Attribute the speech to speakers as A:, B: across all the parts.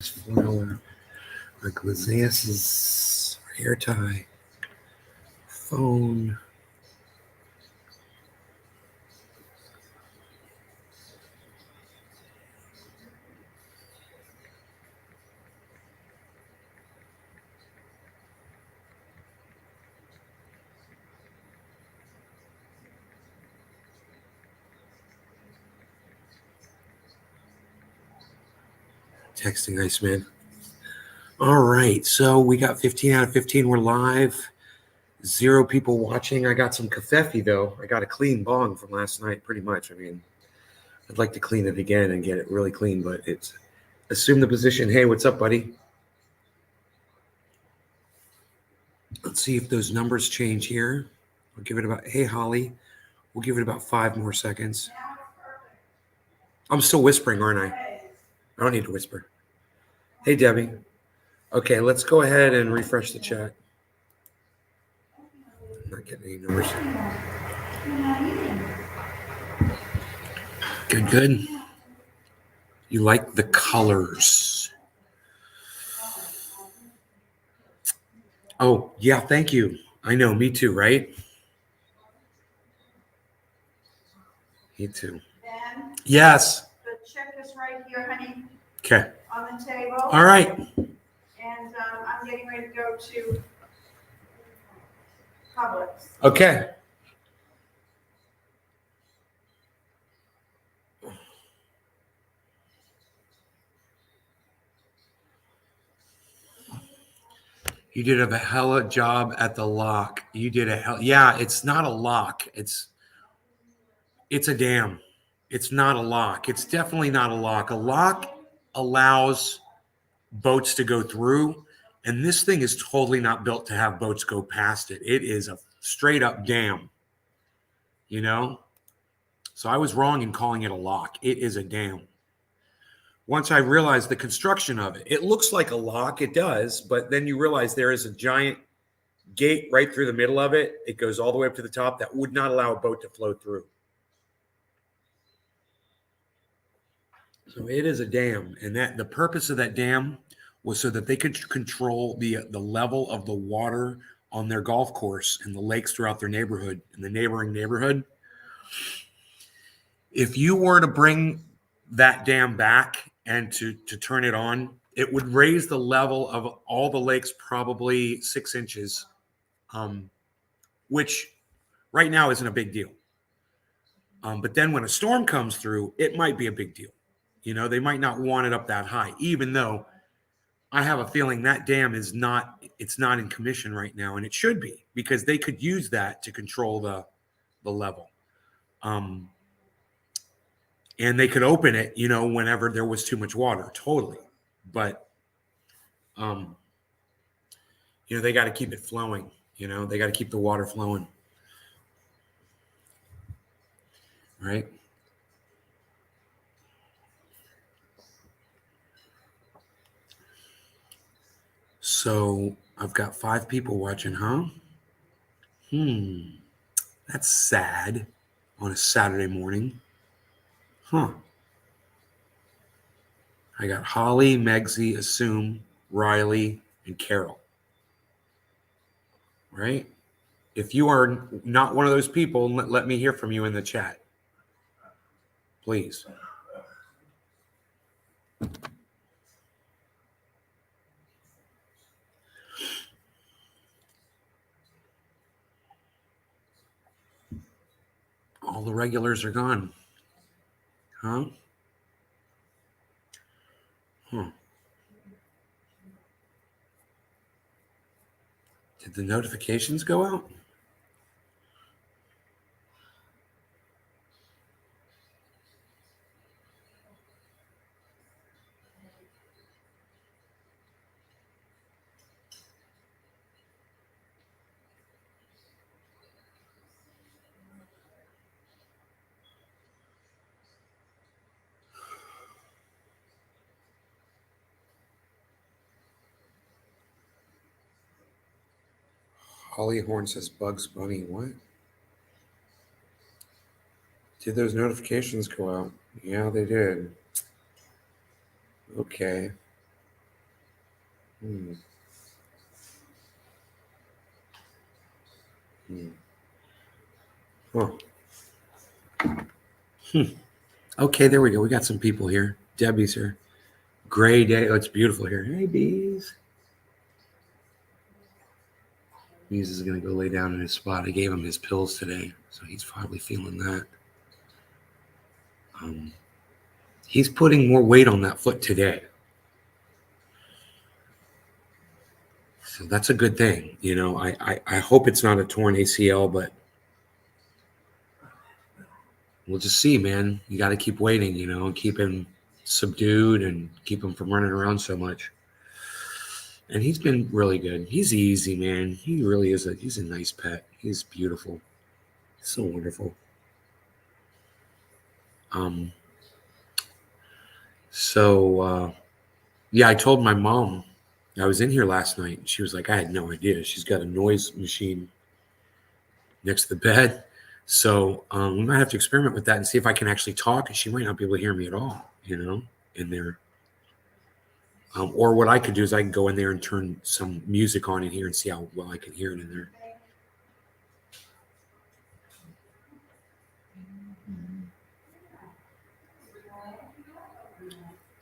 A: Flower, like Lysias's hair tie, phone. Texting Iceman. All right, so we got 15 out of 15. We're live. 0 people watching. I got some kafefi though. I got a clean bong from last night, pretty much. I mean, I'd like to clean it again and get it really clean, but it's assume the position. Hey, what's up, buddy? Let's see if those numbers change here. We'll give it about, hey, Holly, we'll give it about 5 more seconds. I'm still whispering, aren't I? I don't need to whisper. Hey, Debbie. Okay, let's go ahead and refresh the chat. I'm not getting any numbers. Good, good. You like the colors. Oh, yeah, thank you. I know, me too, right? Me too.
B: Ben,
A: Yes.
B: the check is right here, honey,
A: Okay.
B: on the table.
A: All right.
B: And I'm getting ready to go to Publix.
A: Okay. You did a hella job at the lock. You did a hell. Yeah, it's not a lock. It's a dam. It's not a lock. It's definitely not a lock. A lock allows boats to go through, and this thing is totally not built to have boats go past it. It is a straight up dam. You know? So I was wrong in calling it a lock. It is a dam. Once I realized the construction of it, it looks like a lock. It does, but then you realize there is a giant gate right through the middle of it. It goes all the way up to the top that would not allow a boat to flow through. So it is a dam, and that the purpose of that dam was so that they could control the level of the water on their golf course and the lakes throughout their neighborhood and the neighboring neighborhood. If you were to bring that dam back and to turn it on, it would raise the level of all the lakes probably 6 inches, which right now isn't a big deal. But then when a storm comes through, it might be a big deal. You know, they might not want it up that high, even though I have a feeling that dam is not, it's not in commission right now, and it should be, because they could use that to control the level. And they could open it, you know, whenever there was too much water, totally. But, you know, they got to keep it flowing, you know, they got to keep the water flowing. Right? So I've got 5 people watching, huh? That's sad on a Saturday morning. Huh. I got Holly, Megsy, Assume, Riley, and Carol. Right? If you are not one of those people, let me hear from you in the chat. Please. All the regulars are gone. Huh? Did the notifications go out? Holly Horn says Bugs Bunny. What? Did those notifications go out? Yeah, they did. Okay. Hmm. Hmm. Huh. Hmm. Okay, there we go. We got some people here. Debbie's here. Gray day. Oh, it's beautiful here. Hey, bees. Bees is going to go lay down in his spot. I gave him his pills today, so he's probably feeling that. He's putting more weight on that foot today. So that's a good thing. You know, I hope it's not a torn ACL, but we'll just see, man. You got to keep waiting, you know, and keep him subdued and keep him from running around so much. And he's been really good. He's easy, man. He really is he's a nice pet. He's beautiful. So wonderful. Um, so yeah, I told my mom I was in here last night. And she was like, I had no idea. She's got a noise machine next to the bed. So we might have to experiment with that and see if I can actually talk. And she might not be able to hear me at all, you know, in there. Or what I could do is I can go in there and turn some music on in here and see how well I can hear it in there.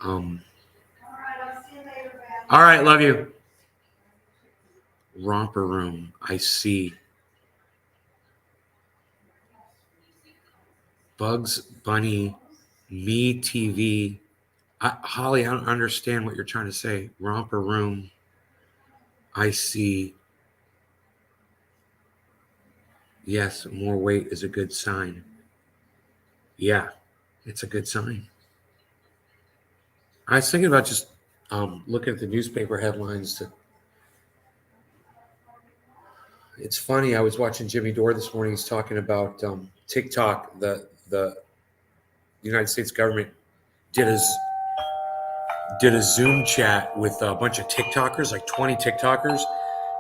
A: Um,
B: All right, I'll see you later, Ben.
A: all right, love you. Romper room. I see. Bugs Bunny, Me TV. Holly, I don't understand what you're trying to say. Romper room. I see. Yes, more weight is a good sign. Yeah, it's a good sign. I was thinking about just looking at the newspaper headlines. It's funny. I was watching Jimmy Dore this morning. He's talking about TikTok. The United States government did a Zoom chat with a bunch of TikTokers, like 20 TikTokers,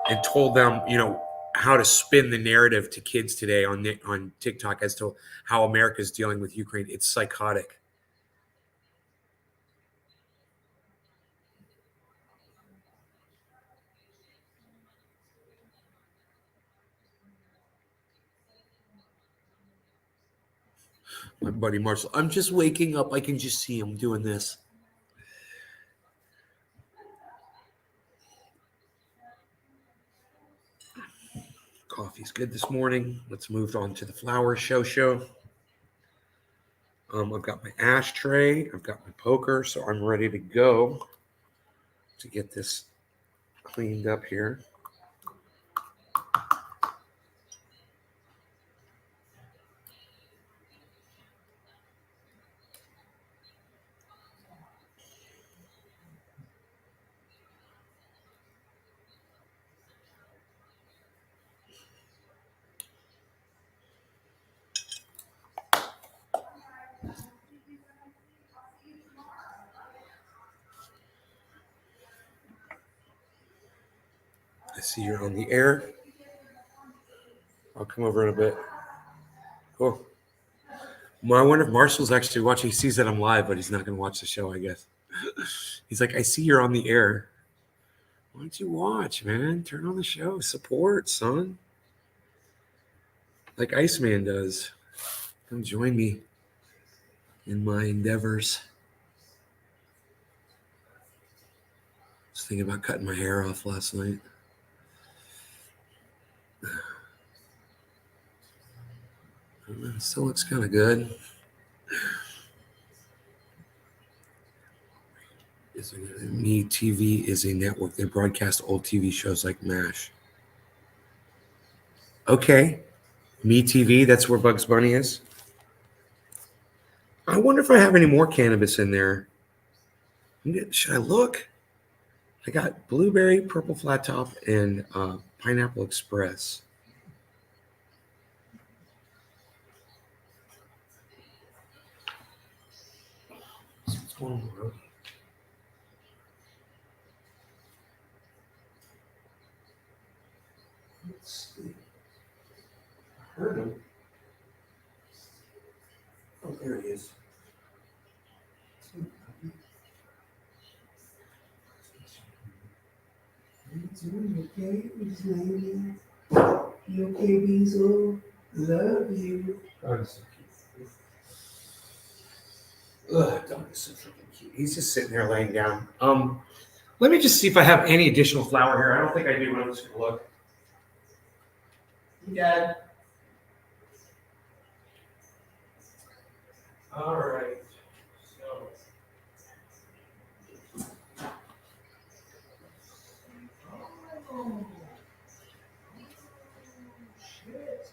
A: and told them, you know, how to spin the narrative to kids today on TikTok as to how America is dealing with Ukraine. It's psychotic. My buddy Marshall, I'm just waking up. I can just see him doing this. Coffee's good this morning. Let's move on to the flower show. I've got my ashtray. I've got my poker, so I'm ready to go to get this cleaned up here. I see you're on the air. I'll come over in a bit. Cool. Well, I wonder if Marshall's actually watching. He sees that I'm live, but he's not going to watch the show, I guess. He's like, I see you're on the air. Why don't you watch, man? Turn on the show. Support, son. Like Iceman does. Come join me in my endeavors. I was thinking about cutting my hair off last night. It still looks kind of good. Me TV is a network. They broadcast old TV shows like MASH. Okay. Me TV, that's where Bugs Bunny is. I wonder if I have any more cannabis in there. Should I look? I got blueberry, purple flat top, and pineapple express. What's going on, bro? Let's see. I heard him. Oh, there he is.
C: Doing okay, Miss Lady. You okay, Beazle? Love you.
A: God, he's so cute. Ugh, dog is so freaking cute. He's just sitting there laying down. Let me just see if I have any additional flour here. I don't think I do, but I'm just gonna look.
C: Dad.
A: All right. So. Oh, shit.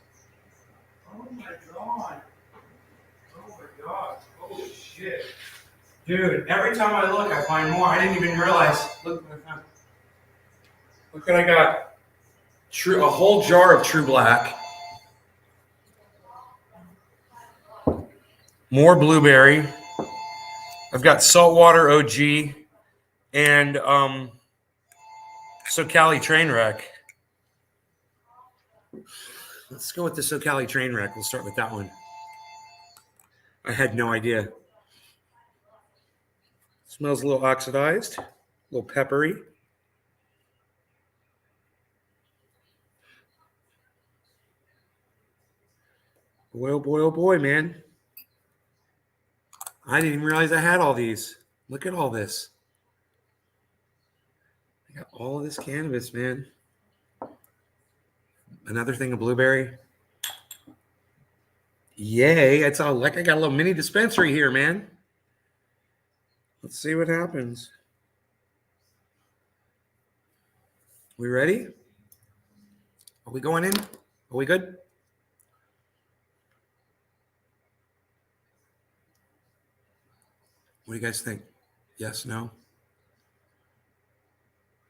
A: Oh my god. Oh my god. Holy shit. Dude, every time I look, I find more. I didn't even realize. Look what I found. Look what I got. A whole jar of True Black. More blueberry. I've got saltwater OG and SoCali Trainwreck. Let's go with the SoCali Trainwreck. We'll start with that one. I had no idea. Smells a little oxidized, a little peppery. Boy, oh boy, man. I didn't even realize I had all these. Look at all this. I got all of this cannabis, man. Another thing of blueberry. Yay. It's all like I got a little mini dispensary here, man. Let's see what happens. We ready? Are we going in? Are we good? What do you guys think? Yes, no?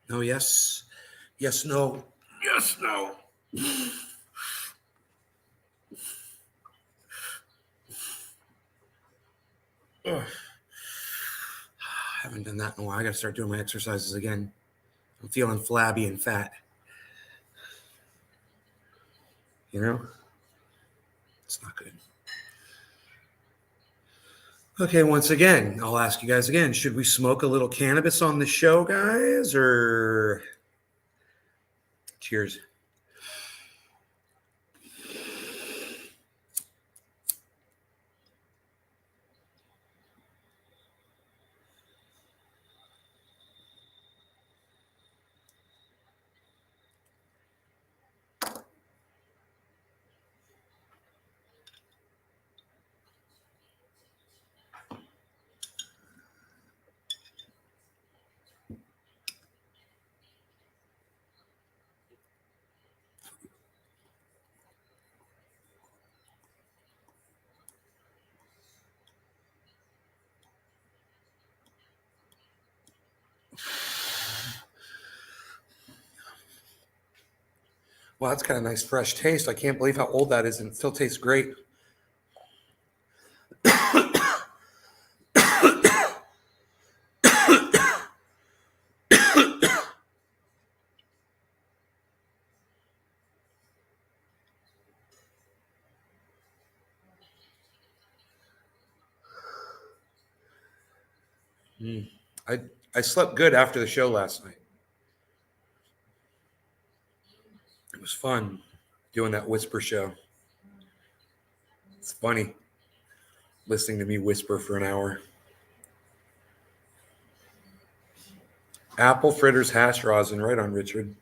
A: No, yes? Yes, no? Yes, no? Ugh. I haven't done that in a while. I got to start doing my exercises again. I'm feeling flabby and fat. You know? It's not good. Okay, once again, I'll ask you guys again. Should we smoke a little cannabis on the show, guys? Or cheers. Wow, that's got a nice fresh taste. I can't believe how old that is, and it still tastes great. I slept good after the show last night. It was fun doing that whisper show. It's funny listening to me whisper for an hour. Apple fritters hash rosin. Right on, Richard.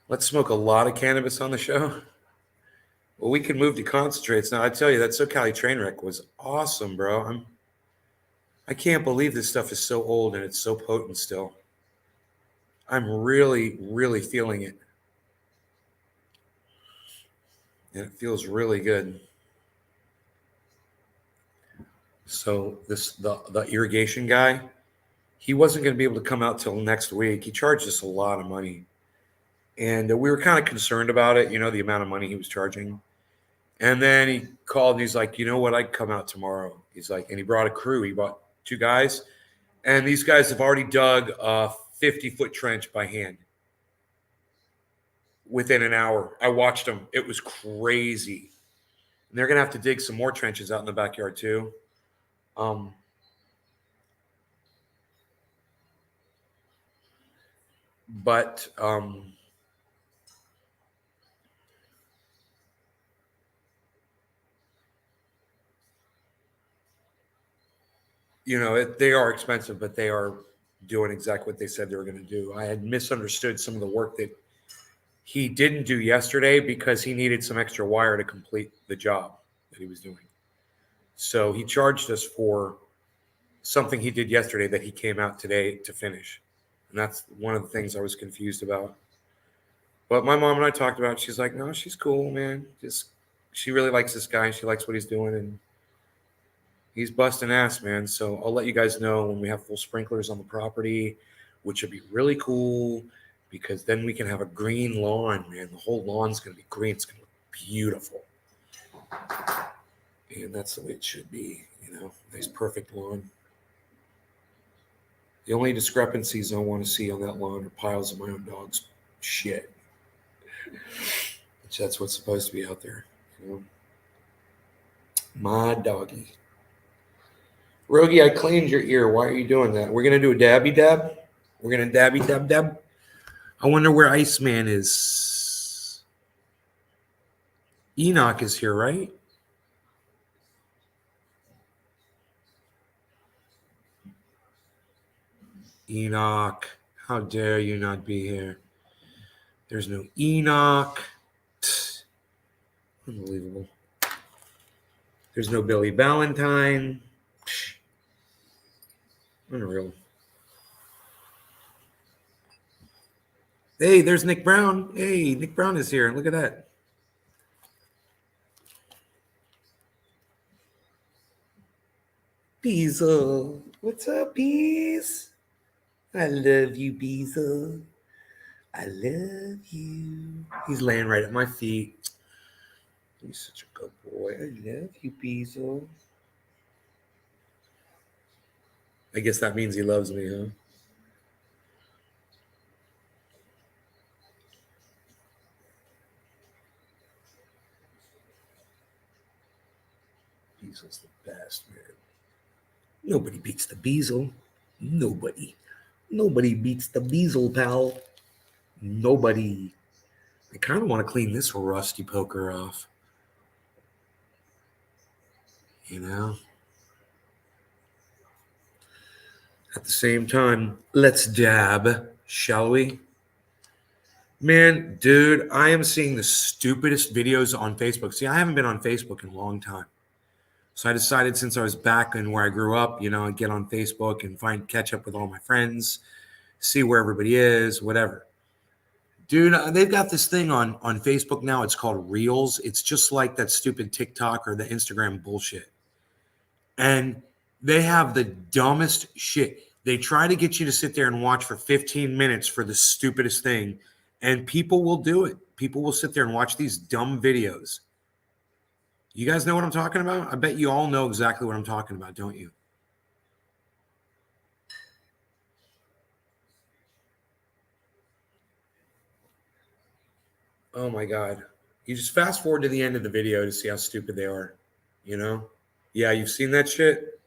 A: Let's smoke a lot of cannabis on the show. Well, we can move to concentrates. Now, I tell you, that SoCali Trainwreck was awesome, bro. I can't believe this stuff is so old and it's so potent still. I'm really, really feeling it. And it feels really good. So the irrigation guy, he wasn't going to be able to come out till next week. He charged us a lot of money. And we were kind of concerned about it, the amount of money he was charging. And then he called and he's like, you know what? I'd come out tomorrow. He's like, and he brought a crew. He brought 2 guys. And these guys have already dug a 50-foot trench by hand within an hour. I watched them. It was crazy. And they're going to have to dig some more trenches out in the backyard too. But they are expensive, but they are doing exactly what they said they were going to do. I had misunderstood some of the work that he didn't do yesterday because he needed some extra wire to complete the job that he was doing. So he charged us for something he did yesterday that he came out today to finish. And that's one of the things I was confused about. But my mom and I talked about it. She's like, no, she's cool, man. She really likes this guy. She likes what he's doing. And he's busting ass, man. So I'll let you guys know when we have full sprinklers on the property, which would be really cool because then we can have a green lawn, man. The whole lawn's going to be green. It's going to look beautiful. And that's the way it should be, nice, perfect lawn. The only discrepancies I want to see on that lawn are piles of my own dog's shit. Which that's what's supposed to be out there, My doggy. Rogie, I cleaned your ear. Why are you doing that? We're going to do a dabby dab? We're going to dabby dab dab? I wonder where Iceman is. Enoch is here, right? Enoch. How dare you not be here? There's no Enoch. Unbelievable. There's no Billy Valentine. Unreal. Hey, there's Nick Brown. Hey, Nick Brown is here. Look at that. Beezle. What's up, Beez? I love you, Beezle. I love you. He's laying right at my feet. He's such a good boy. I love you, Beezle. I guess that means he loves me, huh? Beezle's the best, man. Nobody beats the Beezle. Nobody. Nobody beats the Beezle, pal. Nobody. I kind of want to clean this rusty poker off. At the same time, let's dab, shall we? Man, dude, I am seeing the stupidest videos on Facebook. See, I haven't been on Facebook in a long time. So I decided since I was back in where I grew up, I'd get on Facebook and catch up with all my friends, see where everybody is, whatever. Dude, they've got this thing on Facebook now. It's called Reels. It's just like that stupid TikTok or the Instagram bullshit. And they have the dumbest shit. They try to get you to sit there and watch for 15 minutes for the stupidest thing. And people will do it. People will sit there and watch these dumb videos. You guys know what I'm talking about? I bet you all know exactly what I'm talking about, don't you? Oh my God. You just fast forward to the end of the video to see how stupid they are. Yeah, you've seen that shit?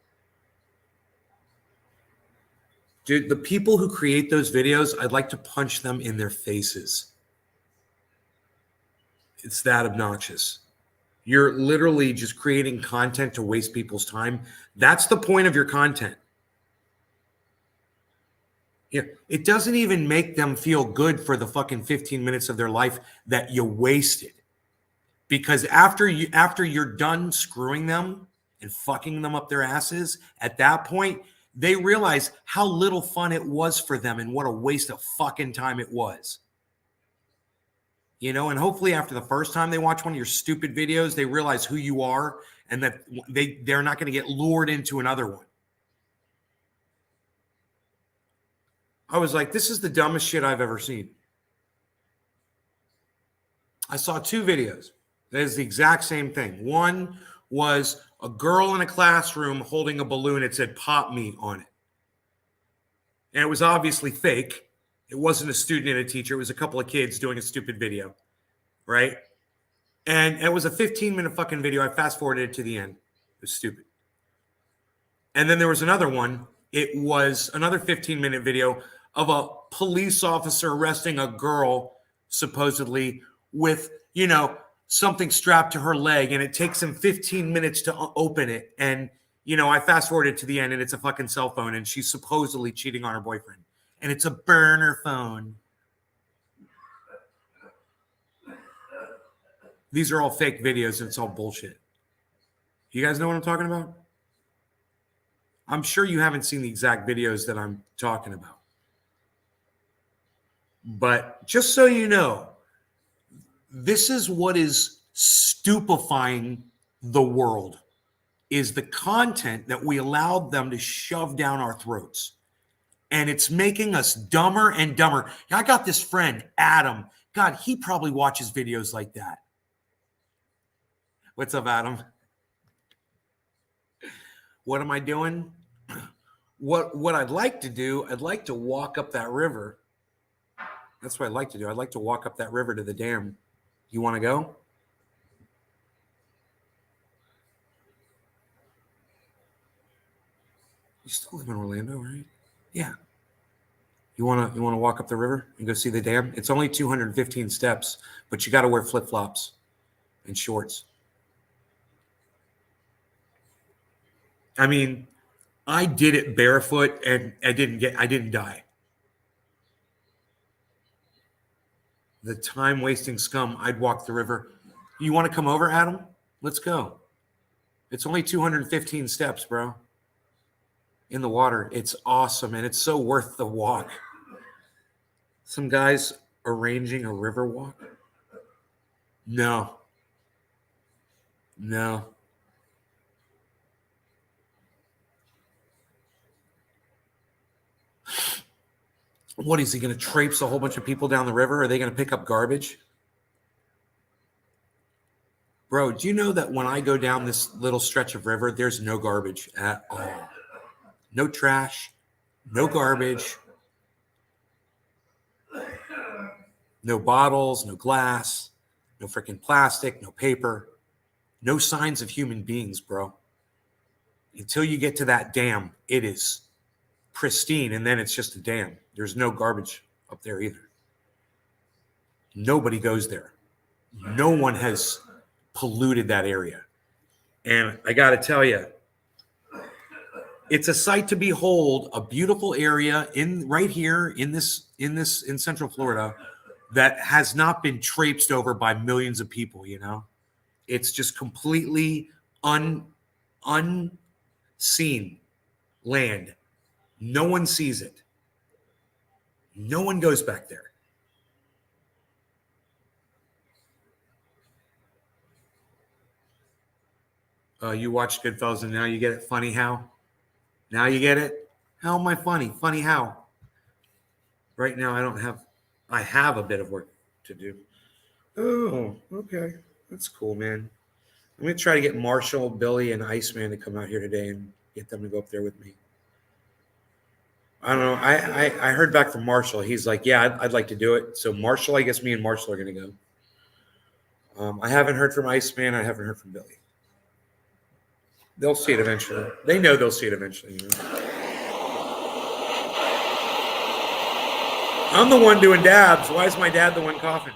A: Dude, the people who create those videos, I'd like to punch them in their faces. It's that obnoxious. You're literally just creating content to waste people's time. That's the point of your content. Yeah, it doesn't even make them feel good for the fucking 15 minutes of their life that you wasted. Because after you're done screwing them and fucking them up their asses, at that point, they realize how little fun it was for them and what a waste of fucking time it was. And hopefully after the first time they watch one of your stupid videos, they realize who you are and that they're not going to get lured into another one. I was like, this is the dumbest shit I've ever seen. I saw two videos. That is the exact same thing. One was a girl in a classroom holding a balloon. It said "Pop Me" on it. And it was obviously fake. It wasn't a student and a teacher. It was a couple of kids doing a stupid video, right? And it was a 15-minute fucking video. I fast-forwarded it to the end. It was stupid. And then there was another one. It was another 15-minute video of a police officer arresting a girl, supposedly, with, something strapped to her leg, and it takes him 15 minutes to open it. And, I fast forwarded to the end, and it's a fucking cell phone, and she's supposedly cheating on her boyfriend. And it's a burner phone. These are all fake videos, and it's all bullshit. You guys know what I'm talking about? I'm sure you haven't seen the exact videos that I'm talking about. But just so you know, this is what is stupefying the world, is the content that we allowed them to shove down our throats. And it's making us dumber and dumber. I got this friend, Adam. God, he probably watches videos like that. What's up, Adam? What am I doing? What I'd like to do, I'd like to walk up that river. That's what I'd like to do. I'd like to walk up that river to the dam. You want to go? You still live in Orlando, right? Yeah. You want to walk up the river and go see the dam? It's only 215 steps, but you got to wear flip-flops and shorts. I mean, I did it barefoot and I didn't die. The time-wasting scum, I'd walk the river. You want to come over, Adam? Let's go. It's only 215 steps, bro. In the water. It's awesome, and it's so worth the walk. Some guys arranging a river walk? No. What, is he going to traipse a whole bunch of people down the river? Are they going to pick up garbage? Bro, do you know that when I go down this little stretch of river, there's no garbage at all? No trash, no garbage, no bottles, no glass, no freaking plastic, no paper, no signs of human beings, bro. Until you get to that dam, it is pristine, and then it's just a dam. There's no garbage up there either. Nobody goes there. No one has polluted that area. And I got to tell you, it's a sight to behold, a beautiful area right here in Central Florida that has not been traipsed over by millions of people, It's just completely unseen land. No one sees it. No one goes back there. You watched Goodfellas and now you get it. Funny how? Now you get it? How am I funny? Funny how? Right now I have a bit of work to do. Oh, okay. That's cool, man. I'm going to try to get Marshall, Billy, and Iceman to come out here today and get them to go up there with me. I don't know. I heard back from Marshall. He's like, yeah, I'd like to do it. So Marshall, I guess me and Marshall are going to go. I haven't heard from Iceman. I haven't heard from Billy. They'll see it eventually. They know they'll see it eventually. I'm the one doing dabs. Why is my dad the one coughing?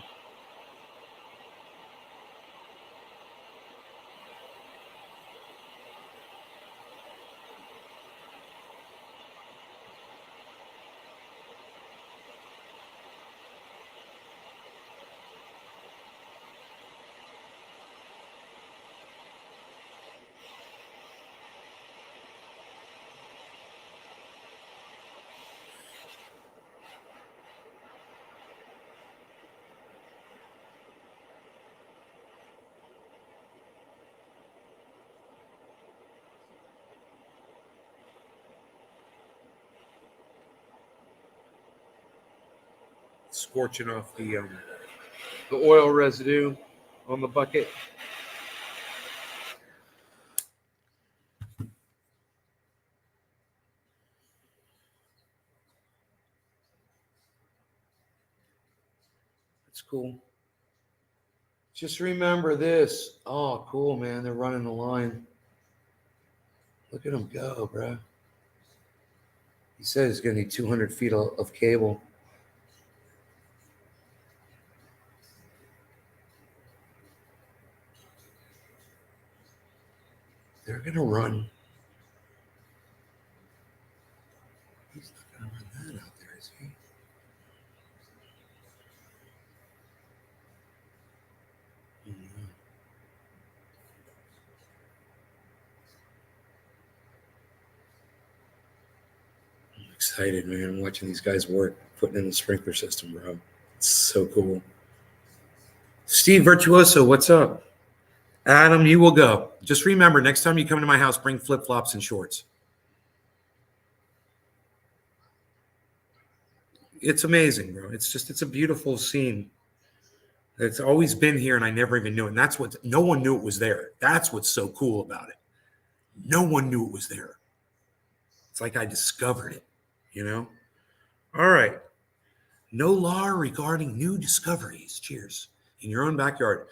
A: Scorching off the oil residue on the bucket. That's cool. Just remember this. Oh, cool, man. They're running the line. Look at them go, bro. He said it's going to need 200 feet of cable. gonna run. He's not gonna run that out there, is he? Mhm. I'm excited, man. Watching these guys work, putting in the sprinkler system, bro. It's so cool. Steve Virtuoso, what's up? Adam, you will go. Just remember, next time you come to my house, bring flip-flops and shorts. It's amazing, bro. It's a beautiful scene. It's always been here, and I never even knew it. And that's what no one knew it was there. That's what's so cool about it. No one knew it was there. It's like I discovered it, you know? All right. No law regarding new discoveries. Cheers. In your own backyard.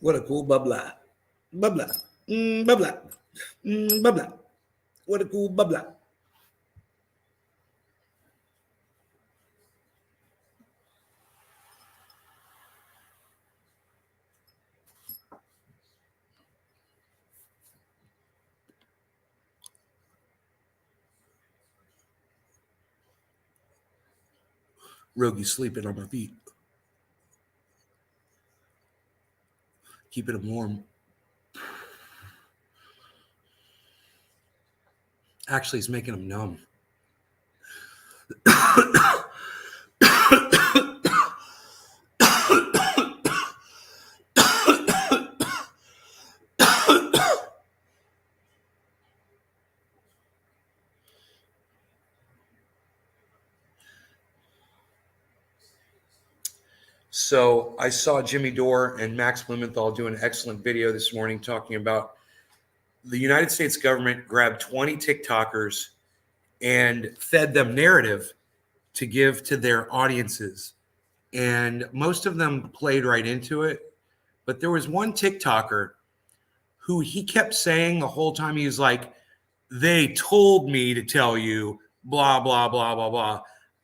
A: What a cool bubbler. Bubbler. Bubbler. Bubbler. What a cool bubbler. Rogie sleeping on my feet. Keeping him warm. Actually, it's making him numb. So I saw Jimmy Dore and Max Blumenthal do an excellent video this morning talking about the United States government grabbed 20 TikTokers and fed them narrative to give to their audiences. And most of them played right into it. But there was one TikToker who he kept saying the whole time, he was like, they told me to tell you, blah, blah, blah, blah, blah.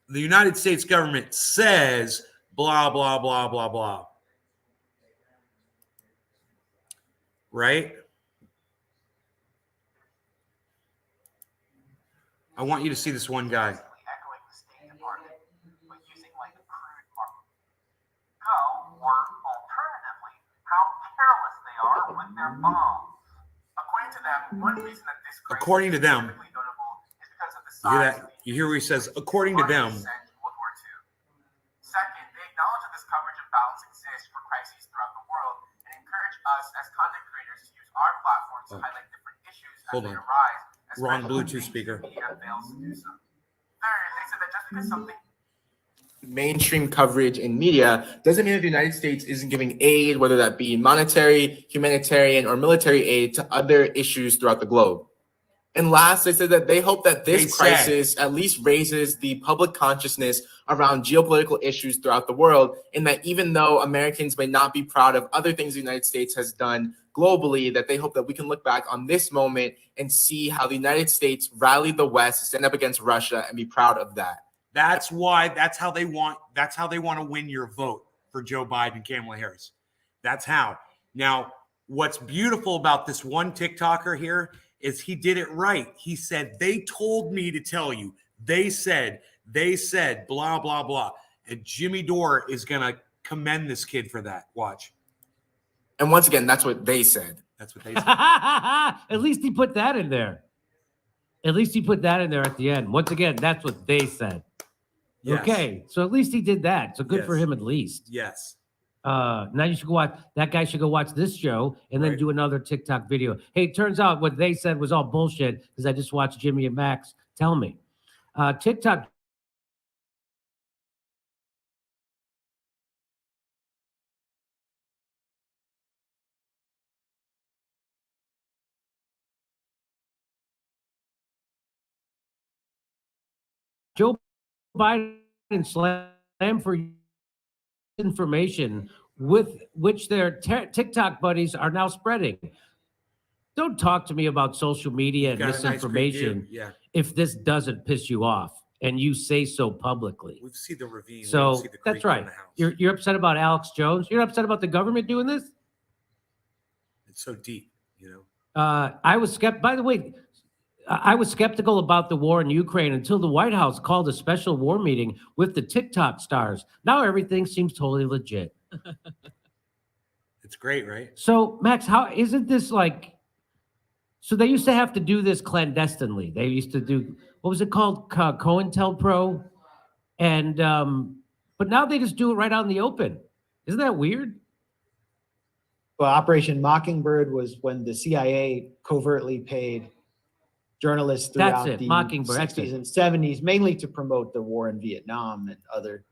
A: The United States government says, blah, blah, blah, blah, blah. Right? I want you to see this one guy.
D: Echoing the State Department, but using like crude marketing. Go, or alternatively, how careless they are with their bombs. According to them, one reason that this crisis
A: According to them.
D: is critically notable is because of the
A: You hear
D: size
A: that?
D: of the
A: You hear where he says, according to them.
D: World War II. Second, they acknowledge that this coverage and balance exists for crises throughout the world and encourage us as content creators to use our platforms to highlight different issues as
A: Hold
D: they
A: on.
D: arise.
A: Wrong
D: especially when
A: Bluetooth speaker.
D: media fails to do so. Third, they said that just because something mainstream coverage in media doesn't mean that the United States isn't giving aid, whether that be monetary, humanitarian, or military aid to other issues throughout the globe. And last, they said that they hope that
A: They
D: this
A: said-
D: crisis at least raises the public consciousness around geopolitical issues throughout the world, and that even though Americans may not be proud of other things the United States has done globally, that they hope that we can look back on this moment and see how the United States rallied the West to stand up against Russia and be proud of that.
A: That's how they want to win your vote for Joe Biden and Kamala Harris. That's how. Now, what's beautiful about this one TikToker here is he did it right. He said, they told me to tell you. They said, blah, blah, blah. And Jimmy Dore is going to commend this kid for that. Watch.
D: And once again, that's what they said.
A: That's what they said.
E: At least he put that in there. At least he put that in there at the end. Once again, that's what they said.
A: Yes.
E: Okay, so at least he did that. So good for
A: Yes.
E: him at least.
A: Yes.
E: Now you should go watch, that guy should go watch this show and then
A: Right.
E: do another TikTok video. Hey, it turns out what they said was all bullshit because I just watched Jimmy and Max tell me. TikTok Joe Biden slammed for information with which their TikTok buddies are now spreading. Don't talk to me about social media and
A: Got a nice
E: misinformation
A: preview. Yeah,
E: if this doesn't piss you off and you say so publicly.
A: we see the ravine. We
E: So
A: don't see the
E: that's
A: creek in
E: right.
A: the house.
E: You're upset about Alex Jones. You're upset about the government doing this.
A: It's so deep, you know.
E: I was skeptical. By the way, I was skeptical about the war in Ukraine until the White House called a special war meeting with the TikTok stars. Now everything seems totally legit.
A: It's great, right?
E: So Max, how isn't this like? So they used to have to do this clandestinely. They used to do, what was it called, COINTELPRO, and but now they just do it right out in the open. Isn't that weird?
F: Well, Operation Mockingbird was when the CIA covertly paid journalists
E: That's
F: throughout
E: it,
F: the
E: Mockingbird, that's
F: 60s
E: it.
F: and 70s, mainly to promote the war in Vietnam and other.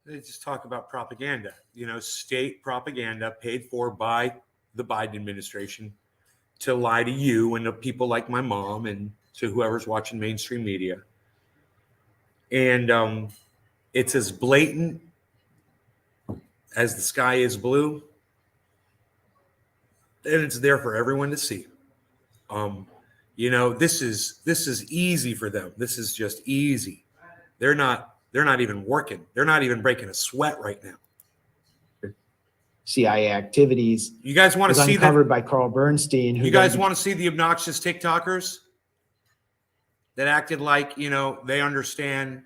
A: They just talk about propaganda, you know, state propaganda paid for by the Biden administration to lie to you and to people like my mom and to whoever's watching mainstream media. And it's as blatant as the sky is blue, and it's there for everyone to see. You know, this is easy for them. This is just easy. They're not even working. They're not even breaking a sweat right now.
F: CIA activities
A: You guys want
F: was
A: to see that?
F: uncovered by Carl Bernstein. Who
A: You guys
F: then-
A: want to see the obnoxious TikTokers that acted like, you know, they understand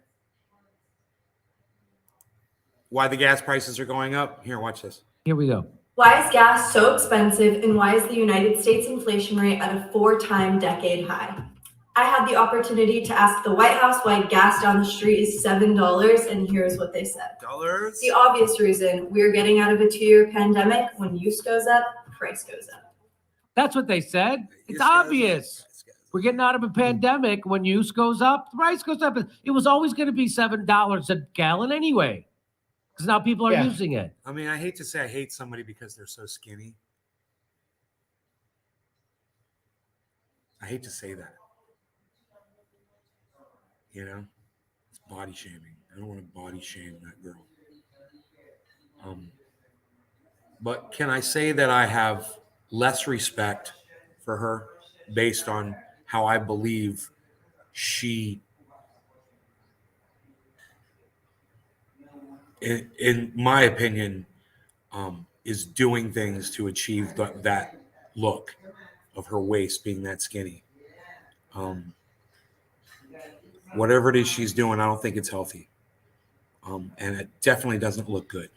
A: why the gas prices are going up? Here, watch this.
E: Here we go.
B: Why is gas so expensive and why is the United States inflation rate at a 4-time decade high? I had the opportunity to ask the White House why gas down the street is $7, and here's what they said.
A: Dollars?
B: The obvious reason, we're getting out of a 2-year pandemic. When use goes up, price goes up.
E: That's what they said. It's
A: Yes, guys.
E: obvious.
A: Yes, guys.
E: We're getting out of a pandemic. When use goes up, the price goes up. It was always going to be $7 a gallon anyway, because now people are
F: Yeah.
E: using it.
A: I mean, I hate to say I hate somebody because they're so skinny. I hate to say that. You know, it's body shaming. I don't want to body shame that girl. But can I say that I have less respect for her based on how I believe she, in my opinion, is doing things to achieve that look of her waist being that skinny. Whatever it is she's doing, I don't think it's healthy. And it definitely doesn't look good.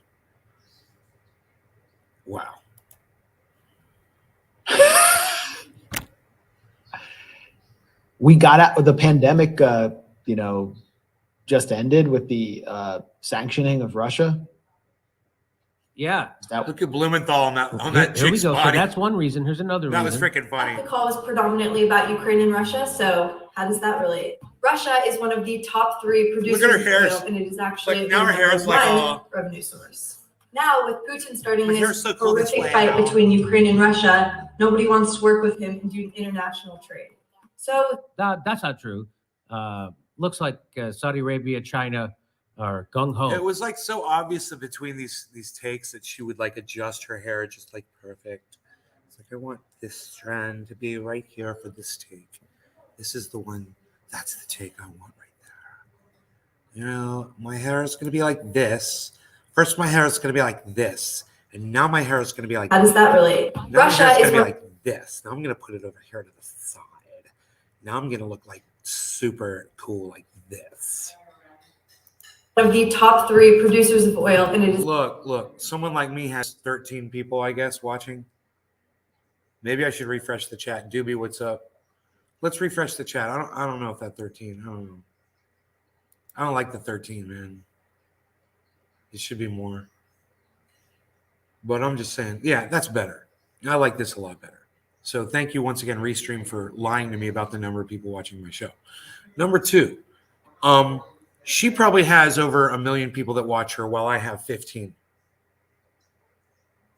A: Wow.
F: We got out the pandemic, just ended with the sanctioning of Russia.
E: Yeah.
F: Is that
A: Look at Blumenthal on that
E: Here we
A: chick's
E: go. So
A: body.
E: that's one reason. Here's another
A: That was
E: reason.
A: freaking funny.
B: The call was predominantly about Ukraine and Russia, so how does that relate? Russia is one of the top 3 producers
A: Look at her
B: of
A: hair.
B: oil, and it is actually
A: Like, now her
B: the
A: hair is
B: number
A: like
B: one
A: all-
B: revenue source. Now, with Putin starting
A: My
B: this
A: hair's so cool this
B: horrific
A: way
B: fight
A: now.
B: between Ukraine and Russia, nobody wants to work with him and do international trade. So
E: That's not true. Looks like Saudi Arabia, China are gung ho.
A: It was like so obvious that between these takes that she would like adjust her hair just like perfect. It's like, I want this strand to be right here for this take. This is the one. That's the take I want right there. You know, my hair is going to be like this. First, my hair is going to be like this. And now my hair is going to be like
B: how does that relate?
A: Now my
B: Russia
A: hair's
B: is
A: gonna be
B: one
A: like this. Now I'm gonna put it over here to the side. Now I'm gonna look like super cool like this.
B: of the top 3 producers of oil, and it is
A: Look. Someone like me has 13 people, I guess, watching. Maybe I should refresh the chat. Doobie, what's up? Let's refresh the chat. I don't know if that 13. I don't know. I don't like the 13, man. It should be more. But I'm just saying, yeah, that's better. I like this a lot better. So thank you once again, Restream, for lying to me about the number of people watching my show. Number 2, she probably has over 1 million people that watch her, while I have 15.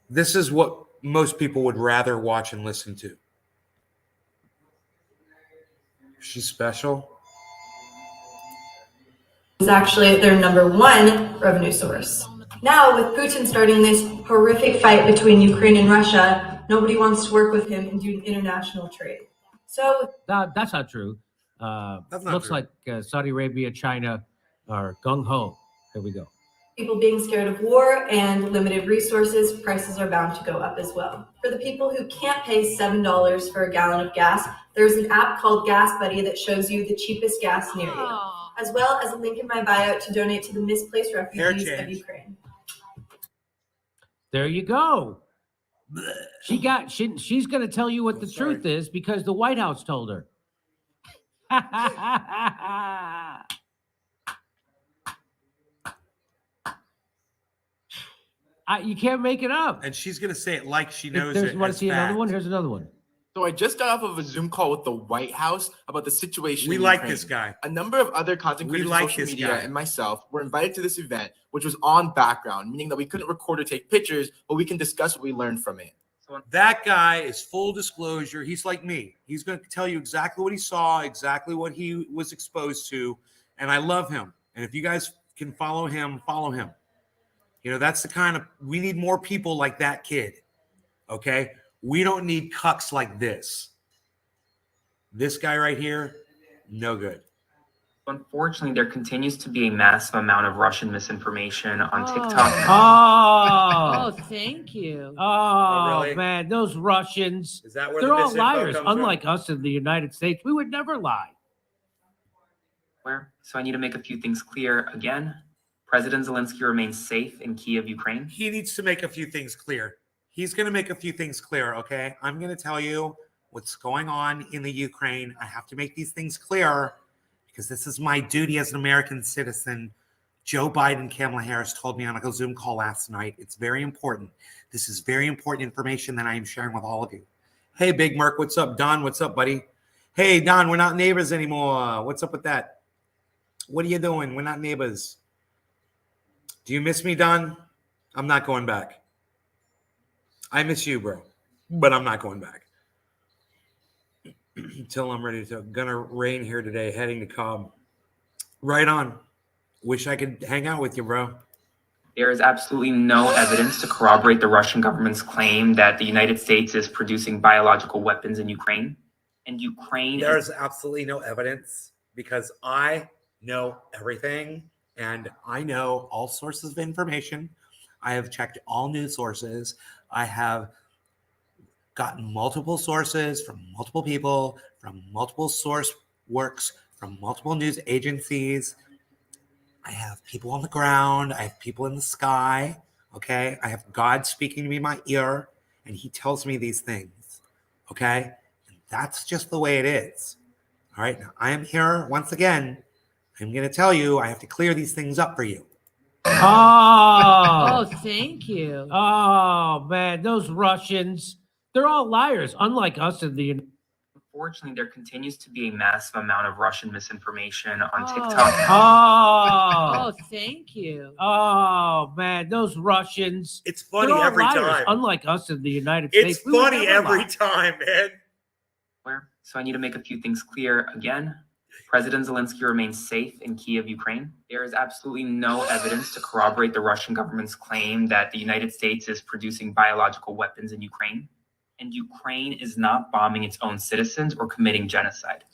A: This is what most people would rather watch and listen to. She's special.
B: is actually their number one revenue source. Now, with Putin starting this horrific fight between Ukraine and Russia, nobody wants to work with him and do international trade. So
E: That's not true.
A: That's not
E: Looks
A: true.
E: like Saudi Arabia, China are gung ho. Here we go.
B: people being scared of war and limited resources, prices are bound to go up as well. For the people who can't pay $7 for a gallon of gas, there's an app called Gas Buddy that shows you the cheapest gas near you, as well as a link in my bio to donate to the misplaced refugees of
A: change.
B: Ukraine.
E: There you go. She's going to tell you what the
A: Sorry.
E: truth is because the White House told her. You can't make it up.
A: And she's gonna say it like she knows
E: There's,
A: it.
E: want to
A: as
E: see another
A: fact.
E: one? Here's another one.
D: So I just got off of a Zoom call with the White House about the situation.
A: We
D: in
A: like
D: Ukraine.
A: this guy.
D: A number of other content
A: We
D: creators,
A: like
D: social
A: this
D: media,
A: guy.
D: and myself were invited to this event, which was on background, meaning that we couldn't record or take pictures, but we can discuss what we learned from it.
A: That guy is full disclosure. He's like me. He's going to tell you exactly what he saw, exactly what he was exposed to, and I love him. And if you guys can follow him, follow him. You know, that's the kind of, we need more people like that kid. Okay? We don't need cucks like this. This guy right here, no good.
G: Unfortunately, there continues to be a massive amount of Russian misinformation on TikTok.
E: Oh,
H: Thank you.
E: oh,
A: really?
E: man, those Russians.
A: Is that where
E: They're
A: the
E: all
A: misinfo
E: liars.
A: comes from?
E: Unlike us in the United States, we would never lie.
G: So I need to make a few things clear again. President Zelensky remains safe in Kiev, Ukraine.
A: He needs to make a few things clear. He's going to make a few things clear, okay? I'm going to tell you what's going on in the Ukraine. I have to make these things clear because this is my duty as an American citizen. Joe Biden, Kamala Harris told me on a Zoom call last night. It's very important. This is very important information that I am sharing with all of you. Hey, Big Merc, what's up? Don, what's up, buddy? Hey, Don, we're not neighbors anymore. What's up with that? What are you doing? We're not neighbors. Do you miss me, Don? I'm not going back. I miss you, bro, but I'm not going back until I'm ready to. Gonna rain here today, heading to Cobb. Right on. Wish I could hang out with you, bro.
G: There is absolutely no evidence to corroborate the Russian government's claim that the United States is producing biological weapons in Ukraine. And Ukraine
A: There's absolutely no evidence because I know everything and I know all sources of information. I have checked all news sources. I have gotten multiple sources from multiple people, from multiple source works, from multiple news agencies. I have people on the ground. I have people in the sky. Okay. I have God speaking to me in my ear, and he tells me these things. Okay. And that's just the way it is. All right. Now, I am here once again. I'm going to tell you, I have to clear these things up for you.
E: Oh,
H: Thank you.
E: oh, man, those Russians. They're all liars. Unlike us in the.
G: Unfortunately, there continues to be a massive amount of Russian misinformation on
H: Oh.
G: TikTok.
E: Oh,
H: Thank you.
E: oh, man, those Russians.
A: It's
E: They're
A: funny
E: all
A: every
E: liars.
A: time.
E: Unlike us in the United
A: It's
E: States. we would
A: funny
E: never
A: every
E: lie.
A: time, man.
G: So I need to make a few things clear again. President Zelensky remains safe in Kiev, Ukraine. There is absolutely no evidence to corroborate the Russian government's claim that the United States is producing biological weapons in Ukraine. And Ukraine is not bombing its own citizens or committing genocide.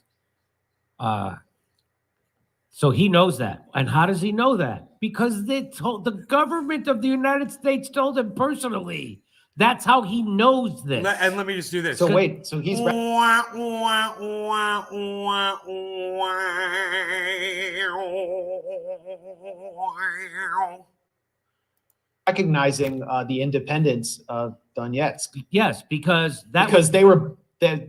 E: So he knows that. And how does he know that? Because the government of the United States told him personally. That's how he knows this.
A: And let me just do this.
F: So wait, so he's
A: Wah, wah, wah, wah, wah.
F: recognizing the independence of Donetsk
E: Yes, because that
F: because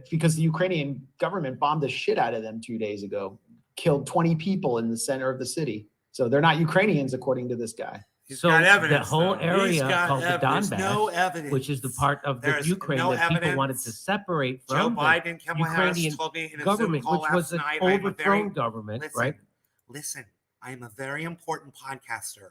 F: because the Ukrainian government bombed the shit out of them 2 days ago, killed 20 people in the center of the city. So they're not Ukrainians, according to this guy.
A: He's
E: So
A: got
E: the
A: evidence,
E: whole
A: though.
E: area
A: He's got
E: called the
A: evidence.
E: Donbass,
A: No evidence.
E: which is the part of the
A: There's
E: Ukraine
A: no
E: that people wanted to
A: evidence.
E: separate
A: Joe
E: from the
A: Biden and Kamala Harris
E: Ukrainian
A: told me in a Zoom
E: government,
A: call
E: which was
A: last
E: an
A: night. I am a
E: overthrown
A: very
E: government,
A: listen,
E: right?
A: Listen, I am a very important podcaster.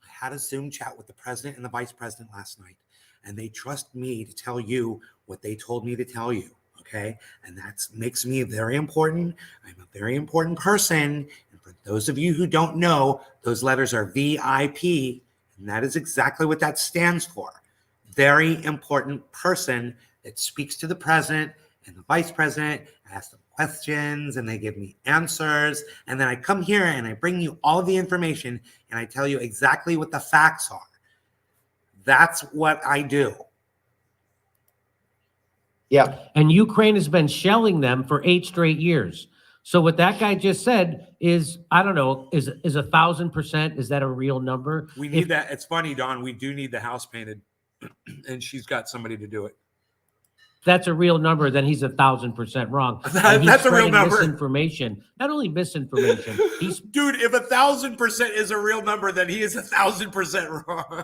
A: I had a Zoom chat with the president and the vice president last night, and they trust me to tell you what they told me to tell you. Okay, and that makes me very important. I'm a very important person, and For those of you who don't know, those letters are VIP, and that is exactly what that stands for. Very important person that speaks to the president and the vice president. I ask them questions and they give me answers. And then I come here and I bring you all of the information and I tell you exactly what the facts are. That's what I do.
F: Yeah.
E: And Ukraine has been shelling them for 8 straight years. So what that guy just said is, I don't know, is 1,000%, is that a real number?
A: We need that. It's funny, Don. We do need the house painted, and she's got somebody to do it.
E: That's a real number, then he's 1,000% wrong.
A: That's
E: And he's
A: a real
E: spreading
A: number.
E: Misinformation. Not only misinformation, he's
A: Dude, if 1,000% is a real number, then he is 1,000% wrong.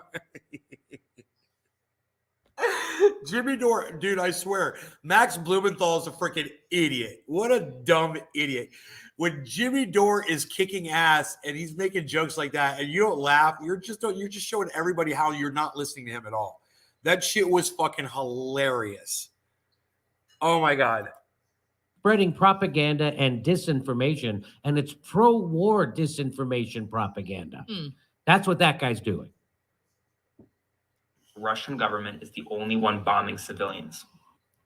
A: Jimmy Dore, dude, I swear, Max Blumenthal is a freaking idiot. What a dumb idiot. When Jimmy Dore is kicking ass and he's making jokes like that, and you don't laugh, you're just showing everybody how you're not listening to him at all. That shit was fucking hilarious. Oh my God.
E: spreading propaganda and disinformation, and it's pro-war disinformation propaganda. That's what that guy's doing.
G: Russian government is the only one bombing civilians.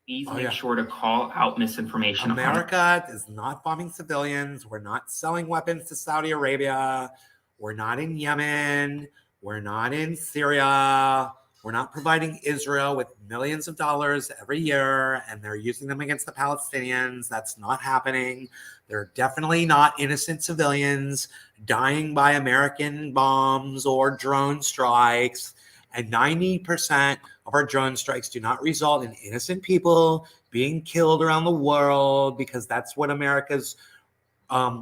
G: Please make
A: yeah.
G: sure to call out misinformation.
A: America is not bombing civilians. We're not selling weapons to Saudi Arabia. We're not in Yemen. We're not in Syria. We're not providing Israel with millions of dollars every year, and they're using them against the Palestinians. That's not happening. They're definitely not innocent civilians dying by American bombs or drone strikes. And 90% of our drone strikes do not result in innocent people being killed around the world, because that's what America's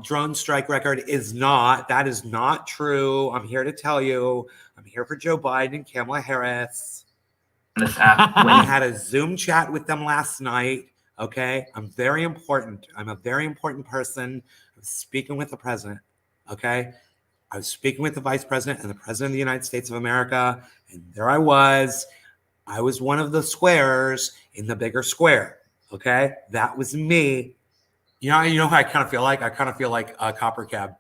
A: drone strike record is not. That is not true. I'm here to tell you. I'm here for Joe Biden and Kamala Harris.
G: This app,
A: I had a Zoom chat with them last night. Okay. I'm very important. I'm a very important person. I was speaking with the president. Okay. I was speaking with the vice president and the president of the United States of America. And there I was. I was one of the squares in the bigger square. Okay. That was me. You know who I kind of feel like? I kind of feel like a Copper Cab.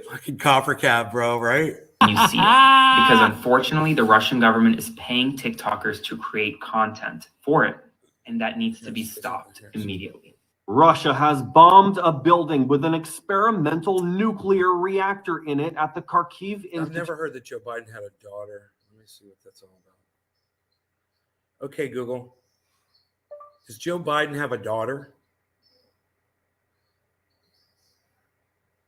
A: Fucking Copper Cab, bro, right?
G: you see it. Because unfortunately, the Russian government is paying TikTokers to create content for it. And that needs to be stopped immediately.
I: Russia has bombed a building with an experimental nuclear reactor in it at the Kharkiv
A: I've
I: Institute.
A: never heard that Joe Biden had a daughter. Let me see what that's all about. Okay, Google. Does Joe Biden have a daughter?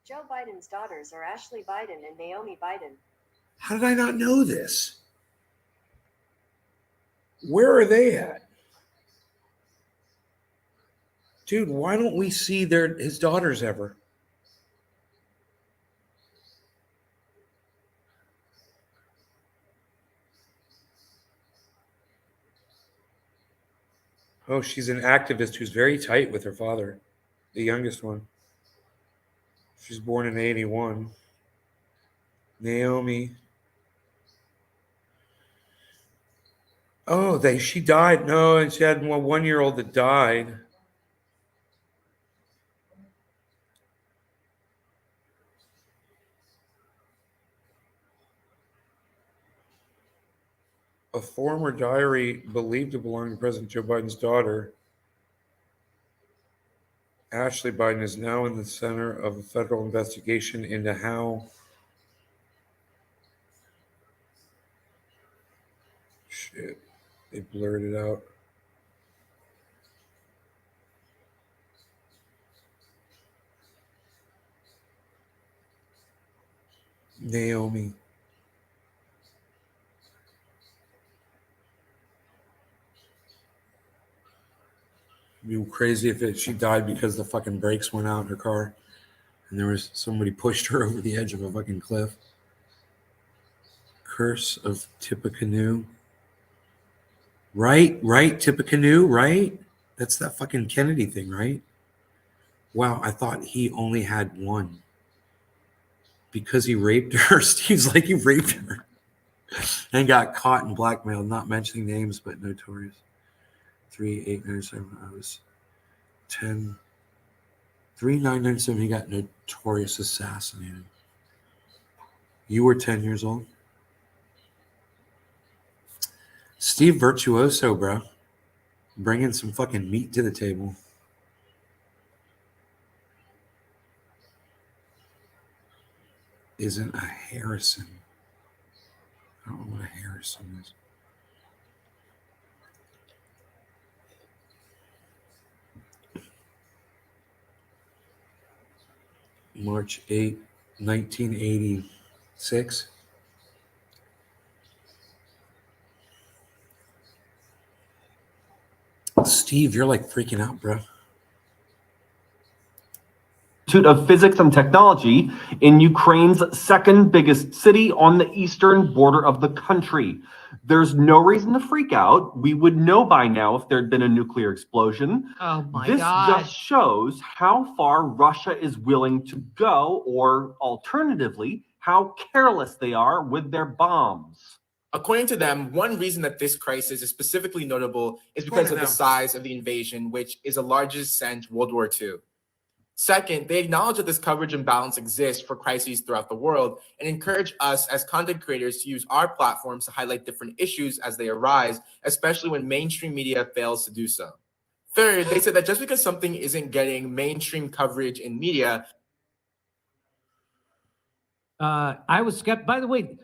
J: Joe Biden's daughters are Ashley Biden and Naomi Biden.
A: How did I not know this? Where are they at? Dude, why don't we see his daughters ever? Oh, she's an activist who's very tight with her father, the youngest one. She's born in 81. Naomi. Oh, she died. No, and she had a 1-year-old that died. A former diary believed to belong to President Joe Biden's daughter, Ashley Biden, is now in the center of a federal investigation into how shit, they blurred it out. Naomi. It'd be crazy if she died because the fucking brakes went out in her car and there was somebody pushed her over the edge of a fucking cliff. Curse of Tippecanoe. Right, Tippecanoe, right? That's that fucking Kennedy thing, right? Wow, I thought he only had one. Because he raped her. Steve's like, he raped her. And got caught and blackmailed, not mentioning names, but notorious. 3, 8, 9, 7, I was 10. 3997, he got notorious assassinated. You were 10 years old. Steve Virtuoso, bro. Bringing some fucking meat to the table. Isn't a Harrison. I don't know what a Harrison is. March 8, 1986. Steve, you're like freaking out, bro.
I: Institute of Physics and Technology in Ukraine's second biggest city on the eastern border of the country. There's no reason to freak out. We would know by now if there'd been a nuclear explosion.
H: Oh my
I: This
H: God.
I: just shows how far Russia is willing to go, or alternatively, how careless they are with their bombs.
D: According to them, one reason that this crisis is specifically notable is because of the size of the invasion, which is the largest since World War II. Second, they acknowledge that this coverage imbalance exists for crises throughout the world and encourage us as content creators to use our platforms to highlight different issues as they arise, especially when mainstream media fails to do so. Third, they said that just because something isn't getting mainstream coverage in media.
E: I was by the way,